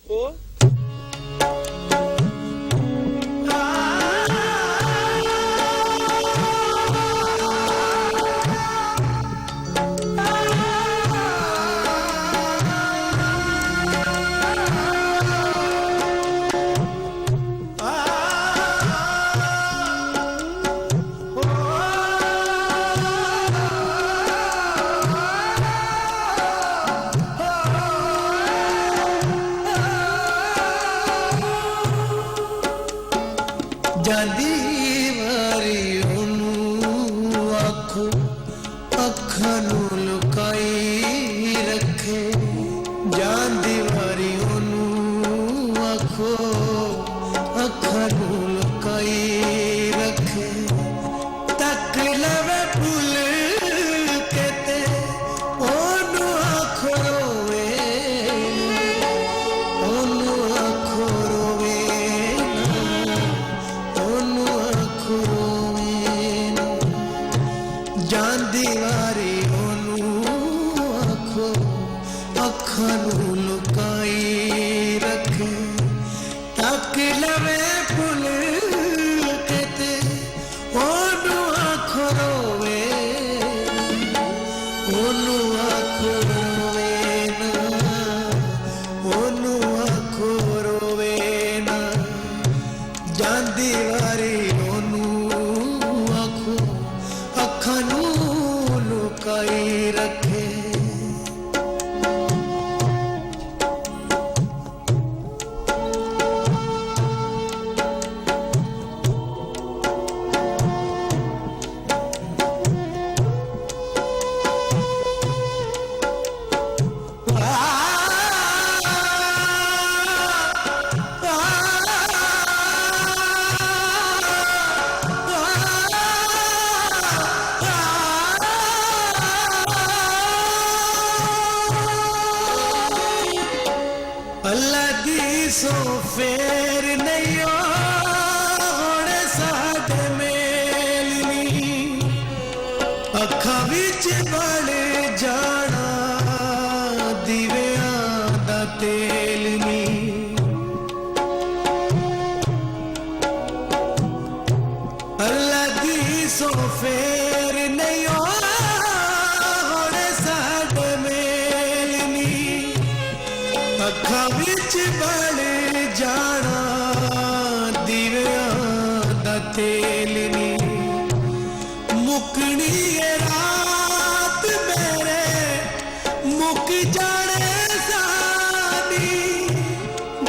ਉਹ ਜਾਂਦੀ ਵਾਰੀ ਉਹਨੂੰ ਆਖੋ ਅੱਖਾਂ ਨੂੰ ਲੁਕਾਈ ਰੱਖੇ ਜਾਂਦੀ ਵਾਰੀ ਉਹਨੂੰ ਆਖੋ ਅੱਖਾਂ ਨੂੰ ਲੁਕਾਈ ਰੱਖੇ ਤੱਕ ਲਵੇ ਭੁੱਲ ਕੇ ਤੇ ਉਹਨੂੰ ਆਖੋ ਰੋਵੇ ਉਹਨੂੰ ਆਖੋ ਰੋਵੇ ਜਾਂਦੀ ਵਾਰੀ ਉਹਨੂੰ ਆਖੋ ਅੱਖਾਂ ਨੂੰ ਲੁਕਾਈ ਰੱਖੇ ਤੱਕ ਲਵੇ ਭੁੱਲ ਕੇ ਤੇ ਉਹਨੂੰ ਆਖੋ ਰੋਵੇ ਉਹਨੂੰ ਆਖੋ ਰੋਵੇ ਨਾ ਉਹਨੂੰ ਆਖੋ ਰੋਵੇ ਨਾ ਜਾਂਦੀ ਵਾਰੀ ਉਹਨੂੰ ਆਖੋ ਅੱਖਾਂ ਨੂੰ ਲੁਕਾਈ ਰੱਖੇ ਅੱਲਾ ਦੀ ਸੋ ਫੇਰ ਨਹੀਂ ਹੁਣ ਸਾਡੇ ਮੇਲ ਨੀ ਅੱਖਾਂ ਵਿੱਚ ਬਣ ਜਾਣਾ ਦੀਵਿਆਂ ਦਾ ਤੇਲ ਨੀ ਅੱਲਾ ਦੀ ਸੋ ਫੇਰ ਨਹੀਂ ਹੁਣ ਸਾਡੇ ਮੇਲ ਨੀ ਅੱਖਾਂ ਵਿੱਚ ਬਣ ਜਾਣਾ ਦੀਵਿਆਂ ਦਾ ਤੇਲ ਨੀ ਮੁੱਕਣੀ ਏ ਰਾਤ ਮੇਰੇ ਮੁੱਕ ਜਾਣੇ ਸਾਡੀ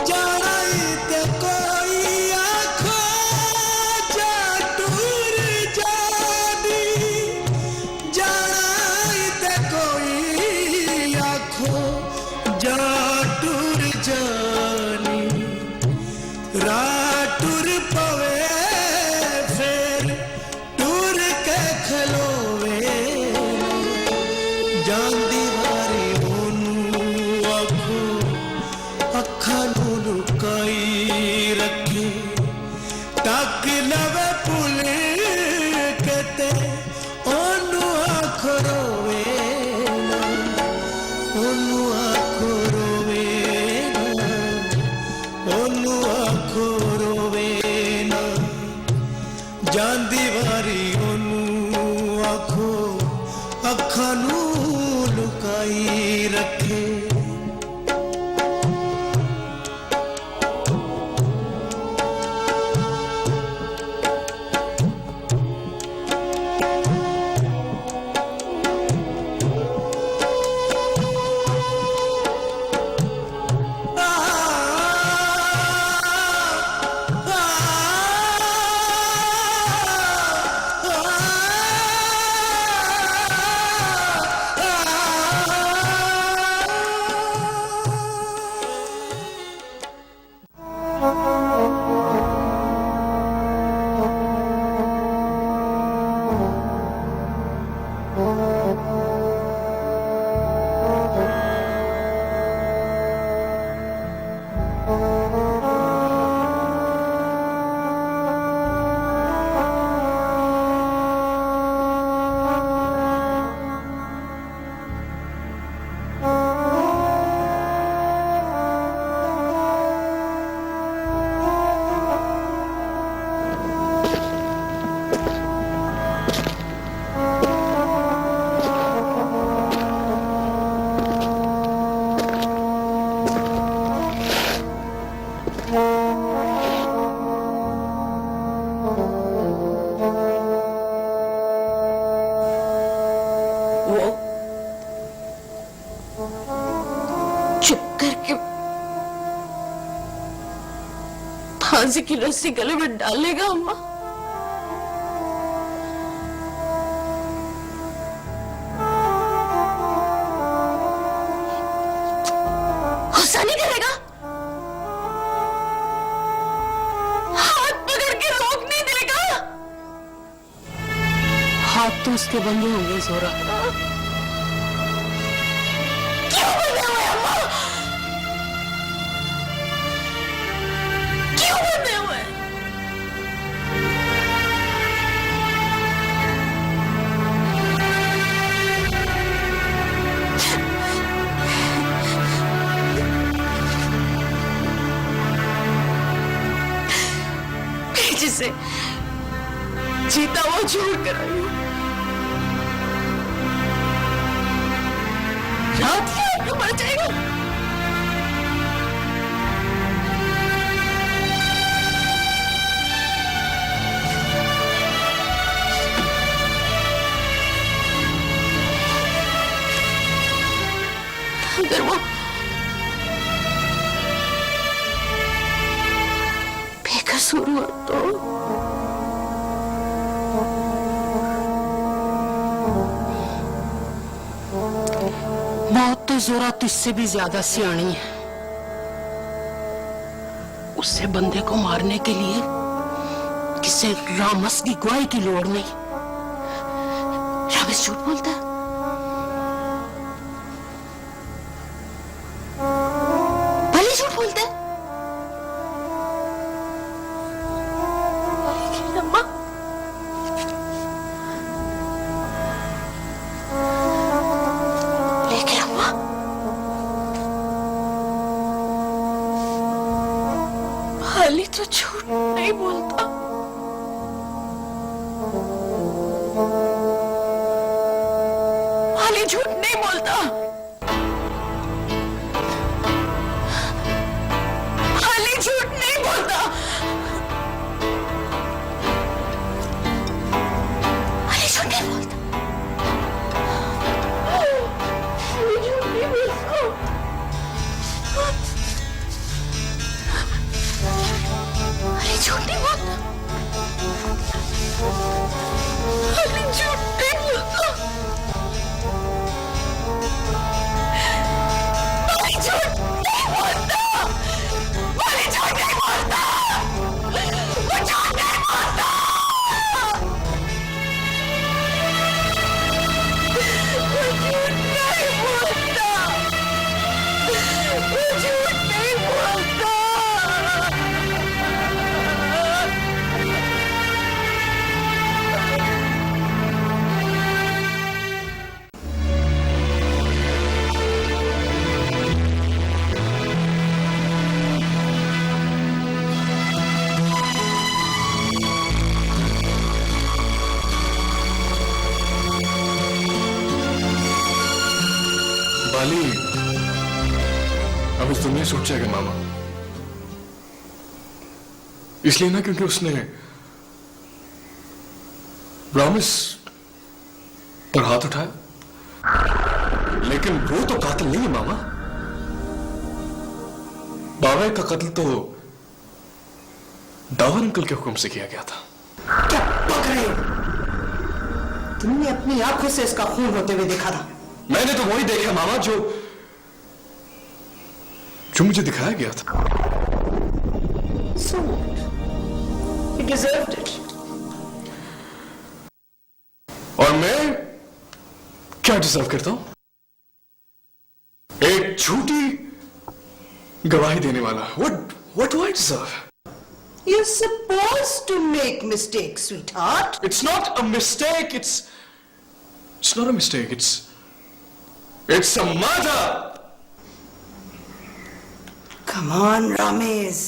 ਜਾਣਾ ਈ ਤੇ ਕੋਈ ਆਖੋ ਜਾ ਟੁਰ ਜਾਦੀ ਜਾਣਾ ਈ ਤੇ ਕੋਈ ਆਖੋ ਜਾ ਟੁਰ ਜਾਨੀ ਰਾਹ ਟੁਰ ਪਵੇ ਫੇਰ ਟੁਰ ਕੇ ਖਲੋਵੇ ਜਾਂਦੀ ਵਾਰੀ ਉਹਨੂੰ ਆਖੋ ਅੱਖਾਂ ਨੂੰ ਲੁਕਾਈ ਰੱਖੇ ਤੱਕ ਲਵੇ ਭੁੱਲ ਕੇ ਤੇ ਉਹਨੂੰ ਆਖੋ ਰੋਵੇ ਨਾ ਉਹਨੂੰ ਆਖੋ ਰੋਵੇ ਨਾ ਉਹਨੂੰ ਆਖੋ ਰੋਵੇ ਨਾ ਜਾਂਦੀ ਵਾਰੀ ਉਹਨੂੰ ਆਖੋ ਅੱਖਾਂ ਨੂੰ ਲੁਕਾਈ ਰੱਖੇ फांसी की रस्सी गले में डालेगा अम्मा? गुस्सा नहीं करेगा? हाथ पकड़ के रोक नहीं देगा? हाथ तो उसके बंधे होंगे जोरा। क्यों बंधे हुए अम्मा? क्यों बंधे हुए? जिसे जीता हुआ छोड़ कर आई हूं, रात ही आके मर जाएगा। अगर वो बेकसूर हुआ तो मौत तो जोरा तुझसे भी ज्यादा सियानी है। उससे बंदे को मारने के लिए किसी रामस की गवाही की लोड़ नहीं। रामस झूठ बोलता है। भले झूठ बोलता है। अम्मा लेकिन अम्मा भाली तो झूठ नहीं बोलता। भाली झूठ नहीं बोलता। भाली झूठ नहीं बोलता। भाली झूठ नहीं बोलता। भाली झूठ नहीं बोलता। भाली झूठ नहीं बोलता। भाली झूठ नहीं बोलता। भाली झूठ नहीं बोलता। भाली झूठ नहीं बोलता। वो झूठ नहीं बोलता। वो झूठ नहीं बोलता। वो झूठ नहीं बोलता। बाली अब इस दुनिया छूट जाएगा मामा, इसलिए ना क्योंकि उसने रामिस पर हाथ उठाया, लेकिन वो तो कातिल नहीं है मामा। बाबा का कत्ल तो डावर अंकल के हुक्म से किया गया था। क्या बक रहे हो? तुमने अपनी आंखों से इसका खून होते हुए देखा था। मैंने तो वही देखा मामा जो मुझे दिखाया गया था। So what? He deserved it. और मैं क्या डिजर्व करता हूं? एक झूठी गवाही देने वाला। What do I deserve? You're supposed to make mistakes, sweetheart. It's not a mistake. It's not a mistake. It's a murder. Come on, Ramesh.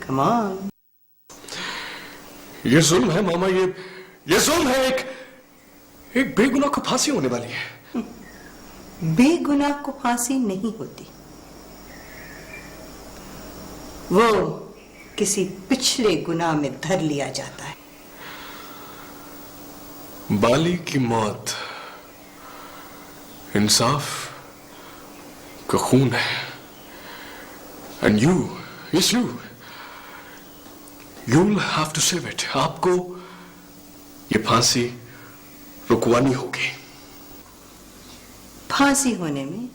Come on. ये जुल्म है मामा, ये जुल्म है। एक बेगुनाह को फांसी होने वाली है। बेगुनाह को फांसी नहीं होती, वो किसी पिछले गुनाह में धर लिया जाता है। बाली की मौत इंसाफ का खून है। And you, yes you, You'll have to save it. आपको ये फांसी रुकवानी होगी। फांसी होने में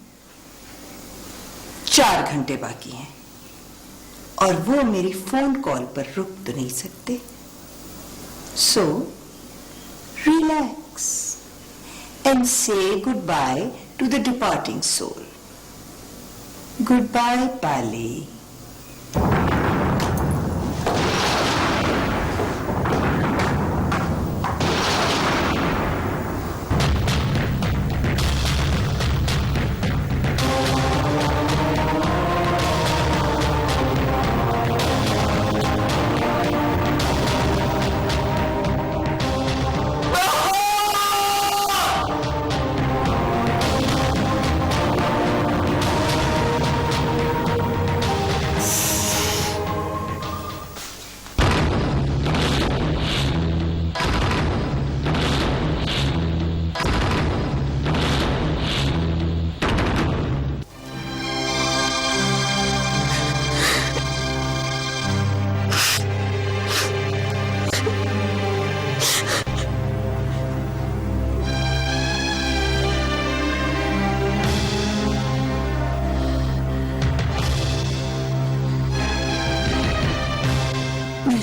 4 घंटे बाकी हैं और वो मेरी फोन कॉल पर रुक तो नहीं सकते। So relax and say goodbye to the departing soul. Goodbye Polly.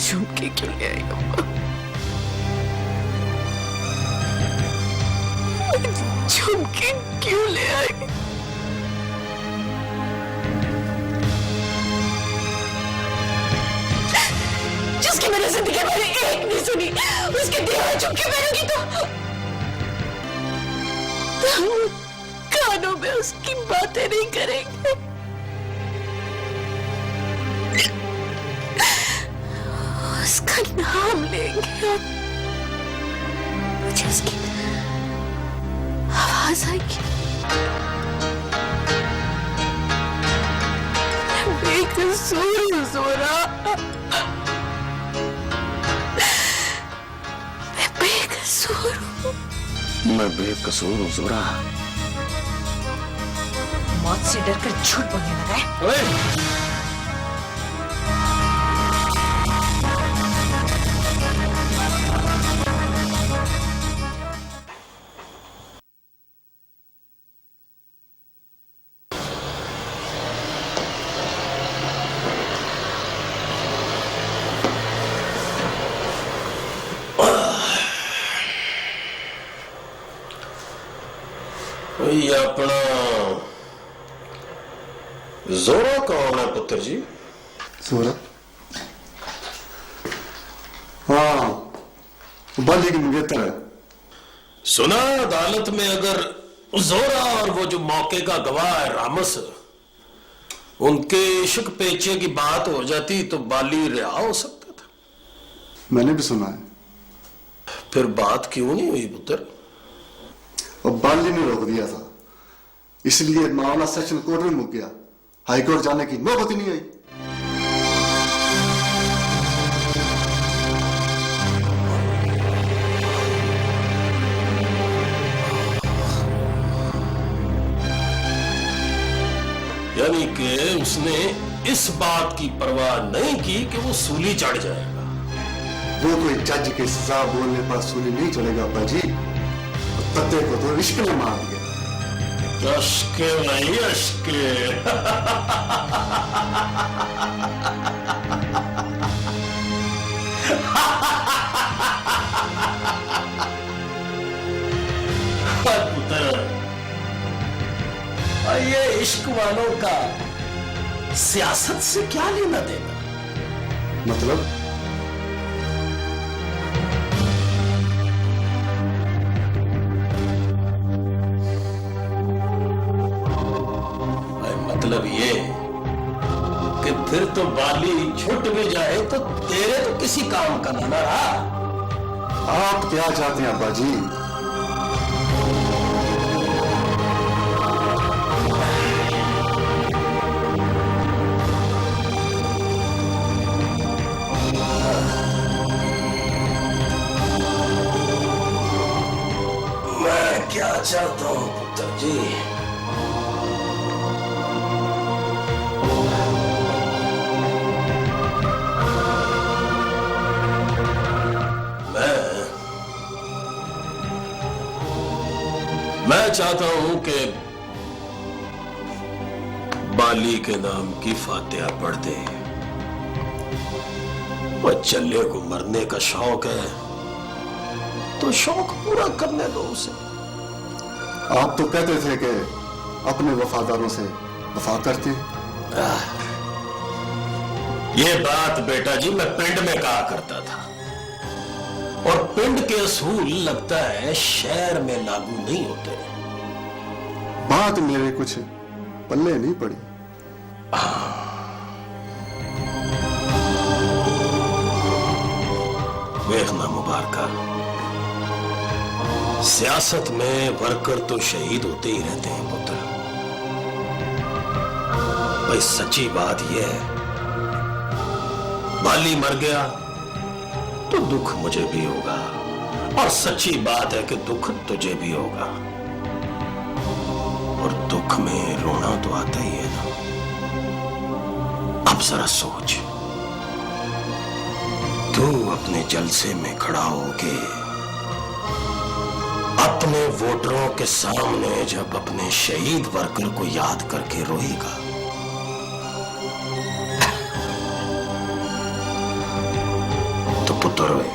झुमके क्यों ले आई अम्मा? झुमके क्यों ले आई? जिसकी मैंने जिंदगी में एक नहीं सुनी, उसके दिए हुए झुमके पहनूंगी तो कानों में उसकी बातें नहीं करेंगे। उसका नाम लेंगे और मुझे उसकी आवाज आएगी। मैं बेकसूर हूँ ज़ोरा, मैं बेकसूर हूँ। मैं बेकसूर हूँ ज़ोरा। मौत से डरकर झूठ बोलने लगा है। ये अपना ज़ोरा कौन है पुत्र जी? ज़ोरा? हाँ, बाली की मंगेतर है। सुना अदालत में अगर ज़ोरा और वो जो मौके का गवाह है रामस, उनके इश्क पेचे की बात हो जाती तो बाली रिहा हो सकता था। मैंने भी सुना है। फिर बात क्यों नहीं हुई पुत्र? और बाली ने रोक दिया था, इसलिए मामला सेशन कोर्ट में मुक गया। हाई कोर्ट जाने की नौबत ही नहीं आई। यानी कि उसने इस बात की परवाह नहीं की कि वो सूली चढ़ जाएगा। वो कोई जज के सजा बोलने पर सूली नहीं चढ़ेगा अब्बा जी। तत्ते को तो इश्क ने मार दिया। अश्के भाई अश्के। पुत्र, ये इश्क वालों का सियासत से क्या लेना देना? मतलब मतलब ये कि फिर तो बाली छूट भी जाए तो तेरे तो किसी काम का ना रहा। आप क्या चाहते हैं अब्बा जी? मैं क्या चाहता हूं पुत्र जी? चाहता हूं कि बाली के नाम की फातिहा पढ़ दे। वो चल्ले को मरने का शौक है तो शौक पूरा करने दो उसे। आप तो कहते थे कि अपने वफादारों से वफा करते। ये बात बेटा जी मैं पिंड में कहा करता था, और पिंड के असूल लगता है शहर में लागू नहीं होते। बात मेरे कुछ पल्ले नहीं पड़ी। देखना मुबारका, सियासत में वर्कर तो शहीद होते ही रहते हैं पुत्र। भाई सच्ची बात यह है, बाली मर गया तो दुख मुझे भी होगा, और सच्ची बात है कि दुख तुझे भी होगा, और दुख में रोना तो आता ही है ना। अब जरा सोच, तू अपने जलसे में खड़ा होके अपने वोटरों के सामने जब अपने शहीद वर्कर को याद करके रोएगा, तो पुत्र रोए,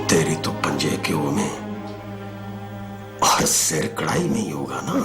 तेरी तो पंजे के ओ में और सिर कढ़ाई में ही होगा ना।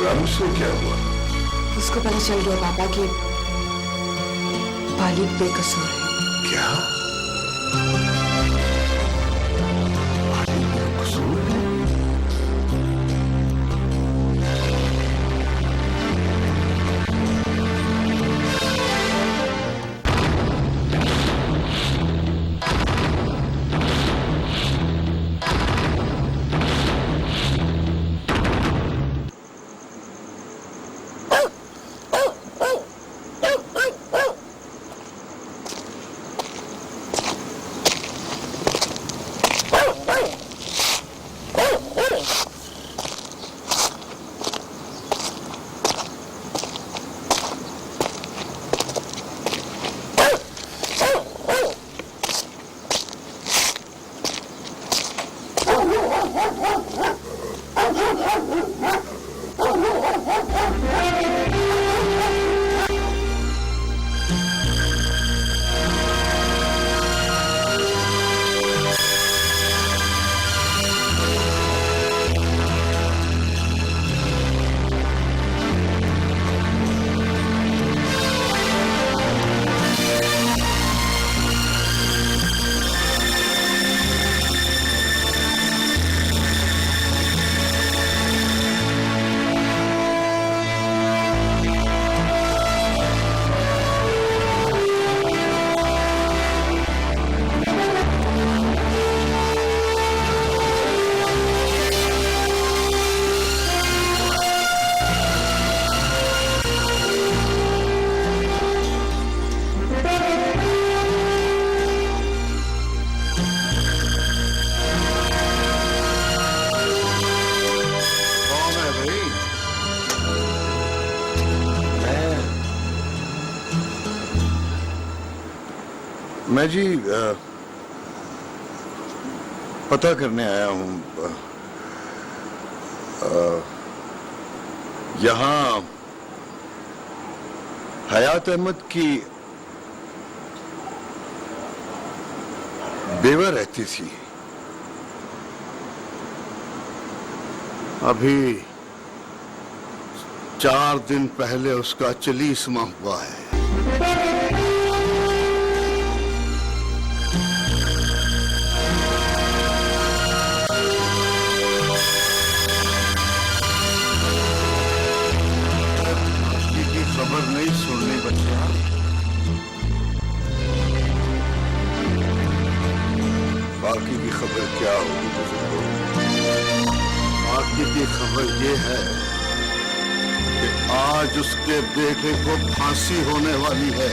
रामस को क्या हुआ? उसको पता चल गया पापा कि बाली बेकसूर है। क्या? बाली बेकसूर है? मैं जी पता करने आया हूं, यहां हयात अहमद की बेवा रहती थी। अभी 4 दिन पहले उसका चलीसमा हुआ है। बाकी की खबर नहीं सुननी बच्चा। बाकी की खबर क्या होगी बुजुर्गों? बाकी की खबर ये है कि आज उसके बेटे को फांसी होने वाली है।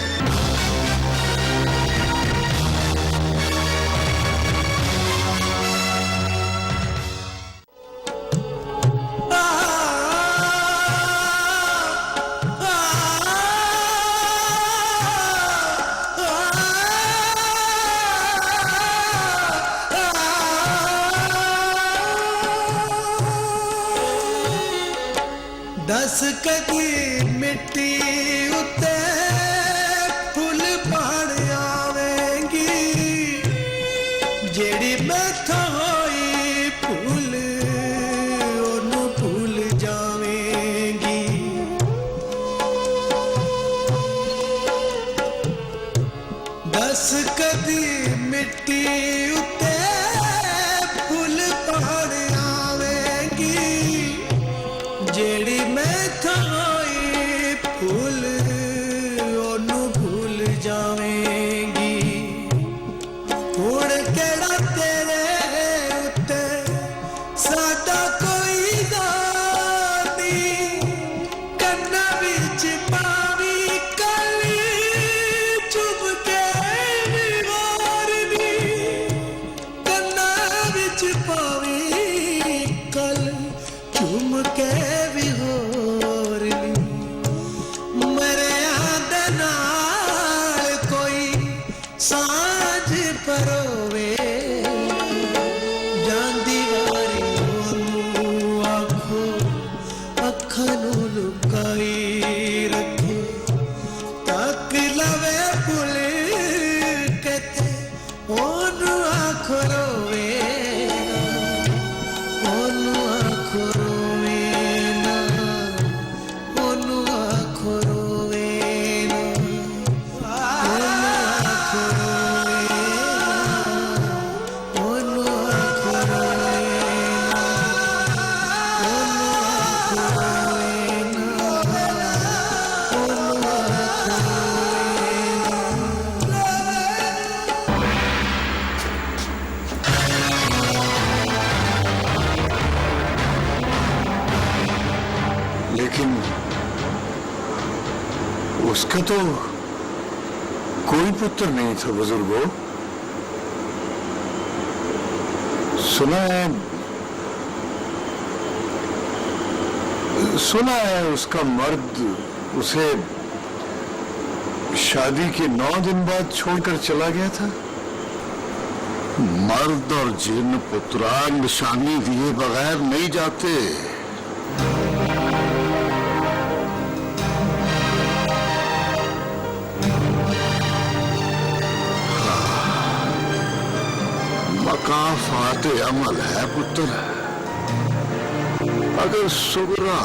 दस कदी मिट्टी उत्ते फुल पड़ आवेंगी, जेड़ी मैथों होई फुल ओनू भूल जावेंगी। दस कदी मिट्टी उत्ते फुल पड़ आवेंगी, जेड़ी मैथों होई फुल ओनू भूल जावेंगी। हुण केड़ा तेरे उत्ते साडा कोई दार नी, कन्ना विच पावी कली चुभ के भी गौर नी, कन्ना विच पावी कल चुम के भी होर नी। मरिया दे नाल कोई सांझ परोवे, जांदी वारी ओनू आखो अखां नू लुकाई रखे, तक लवे भुल के ते ओनू आखो रोवे, ओनू आखो रोवे ना, ओनू आखो रोवे ना, ओनू आखो रोवे ना, ओनू आखो रोवे ना, ओनू आखो रोवे ना, ओनू आखो रोवे ना। लेकिन उसका तो कोई पुत्र नहीं था बुजुर्गों। सुना है उसका मर्द उसे शादी के 9 दिन बाद छोड़कर चला गया था। मर्द और जिन पुत्रा निशानी दिए बगैर नहीं जाते। मकाफात अमल है पुत्र। अगर सुगरा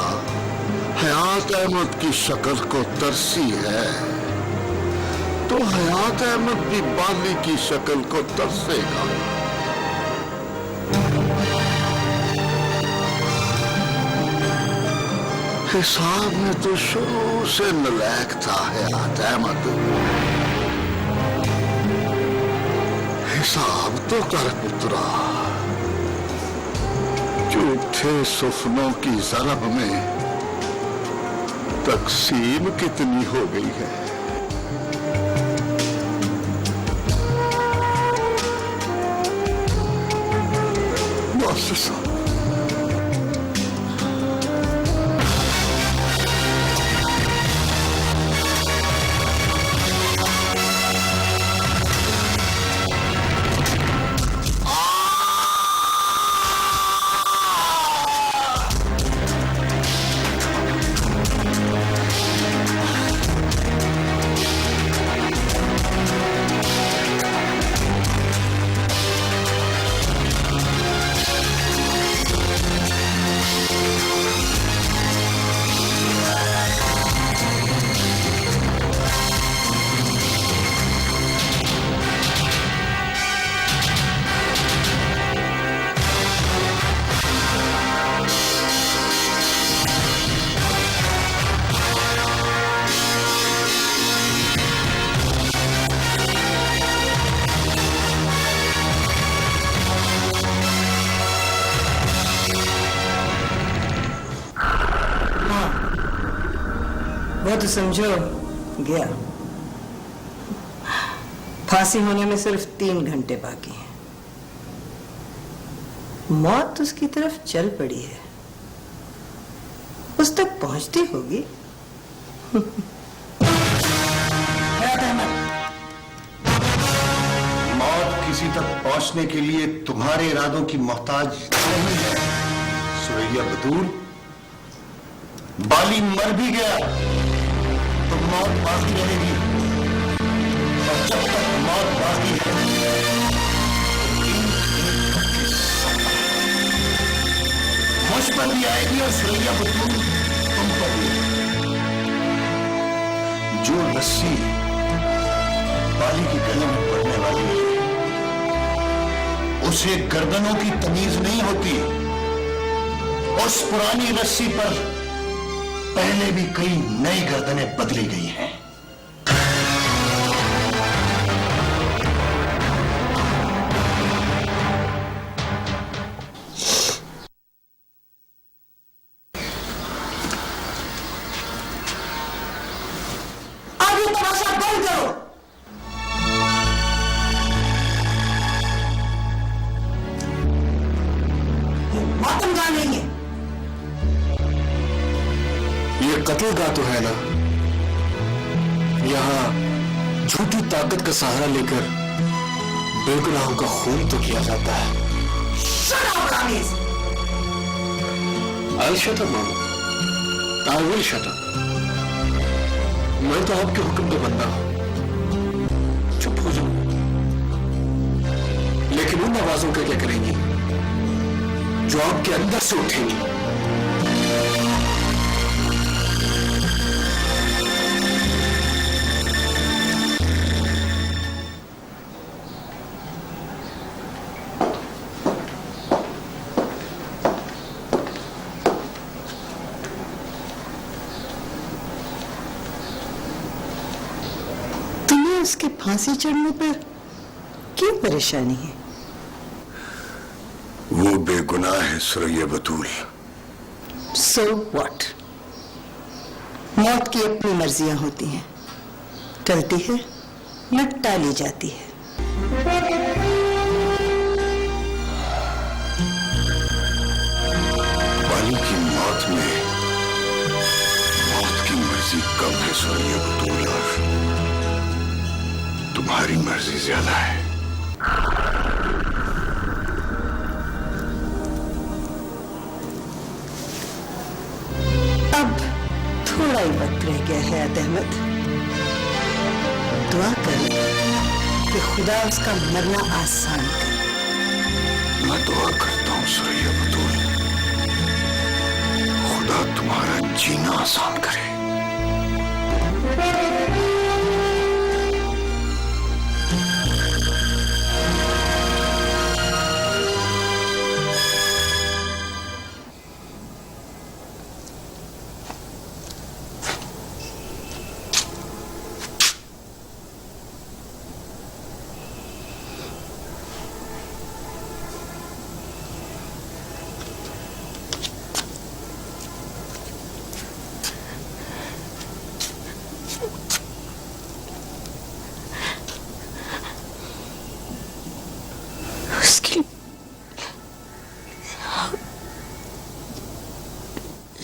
हयात अहमद की शक्ल को तरसी है तो हयात अहमद भी बाली की शक्ल को तरसेगा। हिसाब में तो शुरू से नलायक था हयात अहमद। हिसाब तो कर पुत्रा। झूठे सपनों की ज़रब में तकसीम कितनी हो गई है। मुअस्सिसा तो समझो गया। फांसी होने में सिर्फ 3 घंटे बाकी हैं। मौत उसकी तरफ चल पड़ी है, उस तक पहुंचती होगी। मौत किसी तक पहुंचने के लिए तुम्हारे इरादों की मोहताज नहीं है सुरैया बतूल। बाली मर भी गया तो मौत बाकी रहेगी, और जब तक मौत बाकी है मुझ पर भी आएगी और सुरैया बतूल तुम पर भी। जो रस्सी बाली की गले में पड़ने वाली है उसे गर्दनों की तमीज नहीं होती। उस पुरानी रस्सी पर पहले भी कई नई गर्दनें बदली गई हैं। अब ये तमाशा बंद करो। मातम गा नहीं है। ये कत्लगाह तो है ना, यहाँ झूठी ताकत का सहारा लेकर बेगुनाहों का खून तो किया जाता है। Shut up, Ramiz! I'll shut up, Mama. I will shut up. मैं तो आपके हुक्म का बंदा हूं, चुप हो जाओ। लेकिन उन आवाजों का क्या करेंगी जो आपके अंदर से उठेंगी? उसके फांसी चढ़ने पर क्यों परेशानी है? वो बेगुनाह है सुरैया बतूल। So what? मौत की अपनी मर्जियां होती हैं, टलती है न टाली जाती है। बाली की मौत में मौत की मर्जी कम है सुरैया बतूल, और तुम्हारी मर्जी ज्यादा है। अब थोड़ा ही वक्त रह गया है अहमद। दुआ करो कि खुदा उसका मरना आसान करे। मैं दुआ करता हूं सुरैया बतूल, खुदा तुम्हारा जीना आसान करे।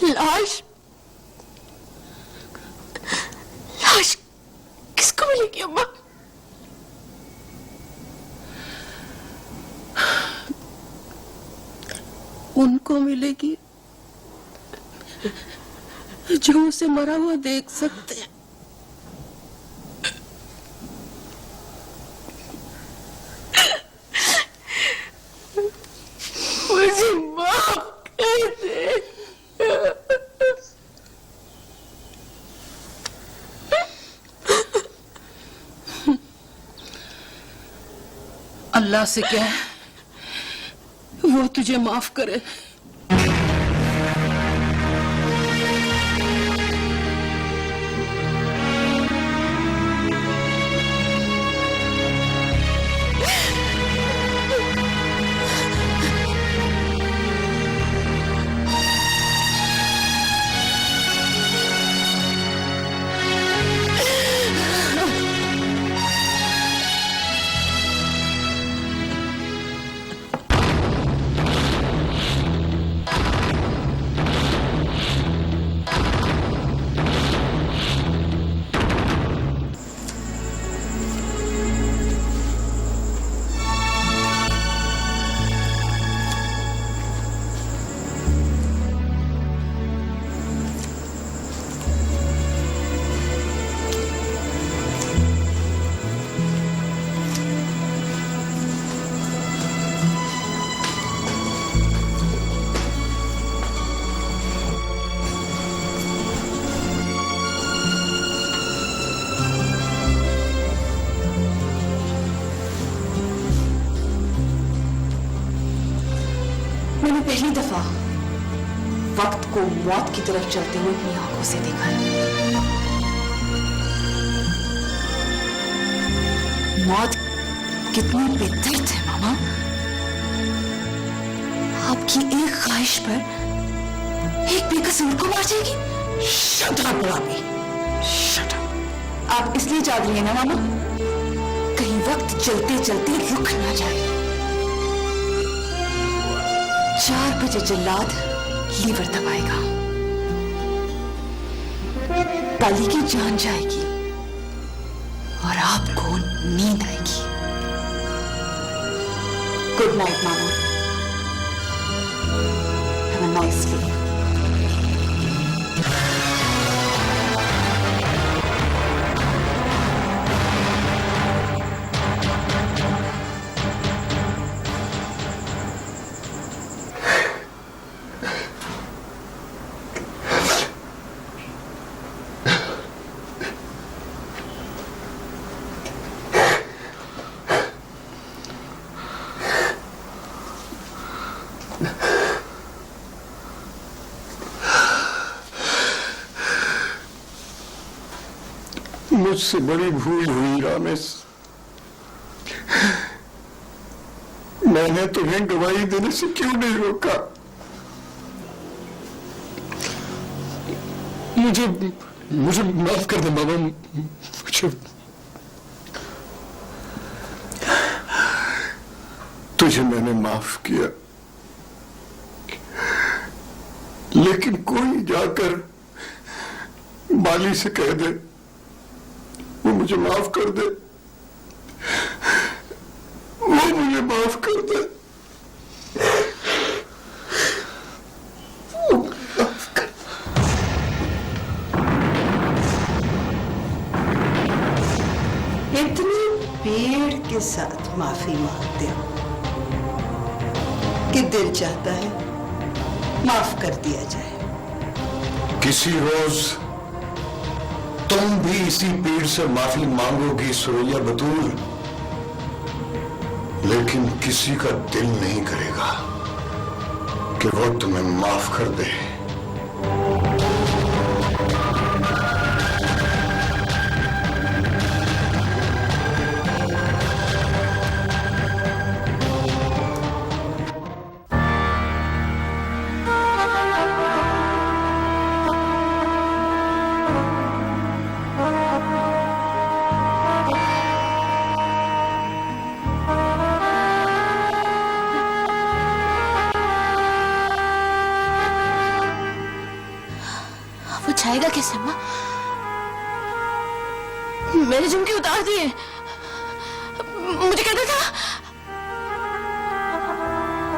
लाश किसको मिलेगी अम्मा? उनको मिलेगी जो उसे मरा हुआ देख सकते हैं। मुझे माफ कर दे। अल्लाह से कह वो तुझे माफ करे। पहली दफा वक्त को मौत की तरफ चलते हुए अपनी आंखों से देखा है। मौत कितनी बेदर्द है मामा। आपकी एक ख्वाहिश पर एक बेकसूर को मार जाएगी। शट अप भाभी, शट अप। आप इसलिए चाह रही हैं ना मामा, कहीं वक्त चलते चलते रुक ना जाए। 4 बजे जल्लाद लीवर दबाएगा, बाली की जान जाएगी और आपको नींद आएगी। Good night mama, have a nice day. मुझसे बड़ी भूल हुई रामेश। मैंने तुम्हें गवाही देने से क्यों नहीं रोका? मुझे माफ कर दे मामा, तुझे मैंने माफ किया, लेकिन कोई जाकर बाली से कह दे वो मुझे माफ कर दे, वो मुझे माफ कर दे। इतनी पेड़ के साथ माफी मांगते हो कि दिल चाहता है माफ कर दिया जाए। किसी रोज तुम भी इसी पीड़ से माफी मांगोगी सुरैया बतूल, लेकिन किसी का दिल नहीं करेगा कि वो तुम्हें माफ कर दे। जाएगा कैसे अम्मा? मैंने झुमके उतार दिए, मुझे कहता था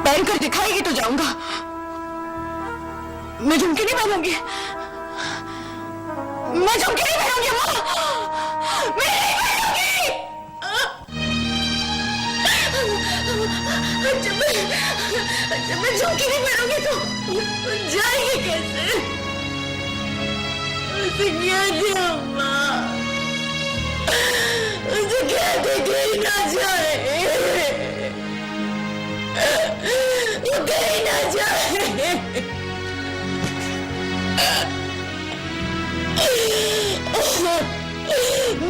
पहन कर दिखाएगी तो जाऊंगा। मैं झुमके नहीं पहनूंगी, मैं झुमके नहीं पहनूंगी अम्मा, मैं नहीं पहनूंगी। जब मैं झुमके नहीं पहनूंगी तो जाएगी कैसे? उसे क्या दे अम्मा, उसे क्या दे कहीं ना जाए, वो कहीं ना जाए।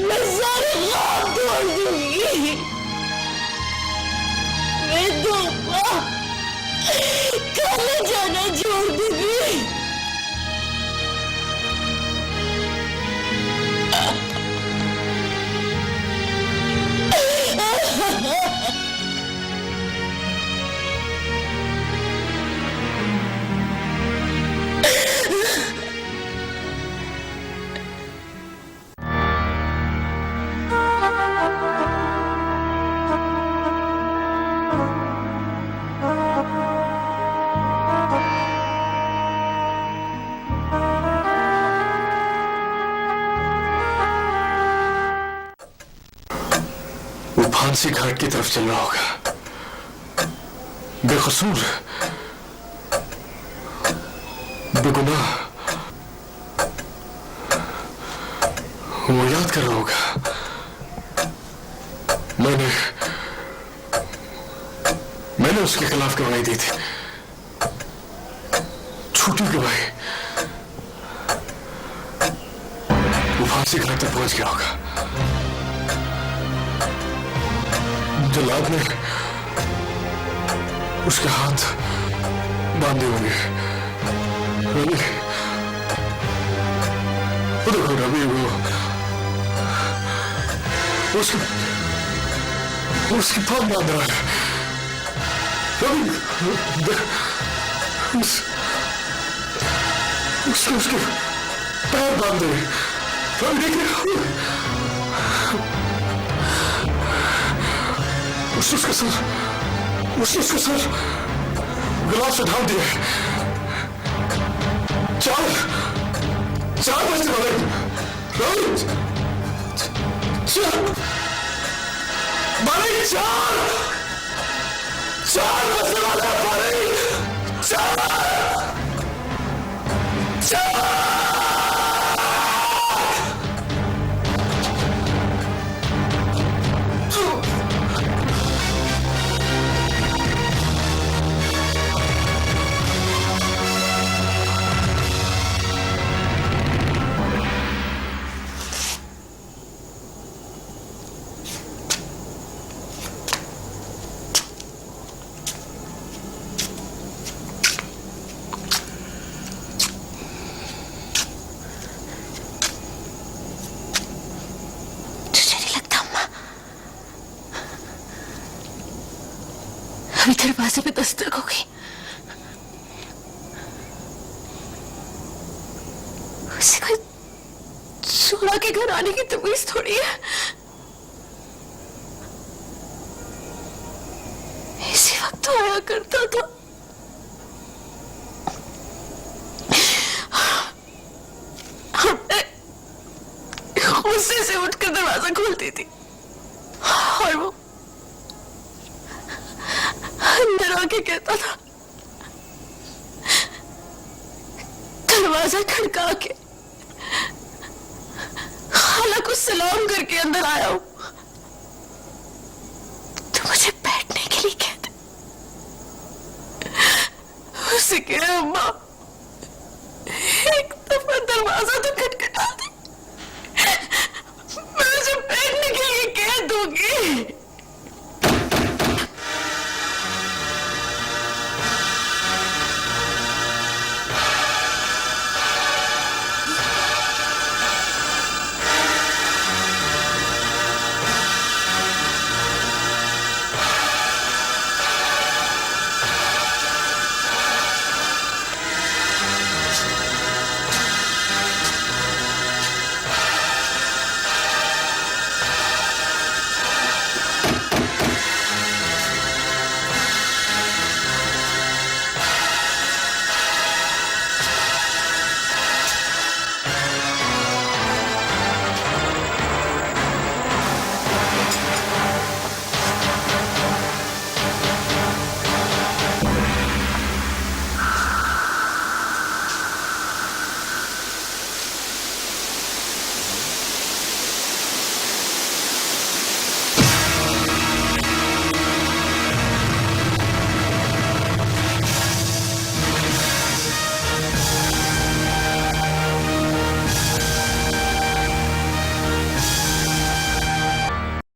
मैं सारे ख्वाब तोड़ दूंगी, मैं धोखा खाना जाना छोड़ दूंगी। फांसी घाट की तरफ चल रहा होगा, बेकसूर, बेगुनाह। वो याद कर रहा होगा मैंने उसके खिलाफ गवाही दी थी, छूटी के भाई वो फांसी घाट तक पहुंच गया होगा। जल्लाद ने उसके हाथ बांधे होंगे। रवि, वो देखो रवि, वो उसकी पग बांध रहा है। रवि, उसके पैर बांध रहे। रवि देखिए, उसने उसका सर गिलास से ढाल दिया। चार बजने वाले। रवि, चार बजने वाले। अभी दरवाजे पे दस्तक हो गई। उसे कोई चुरा के घर आने की तमीज थोड़ी है। इसी वक्त तो आया करता था। हमने गुस्से से उठकर दरवाजा खोलती थी और वो अंदर आके कहता था, दरवाजा खड़का के खाला को सलाम करके अंदर आया हूं, तो मुझे बैठने के लिए कहते। उसे कह अम्मा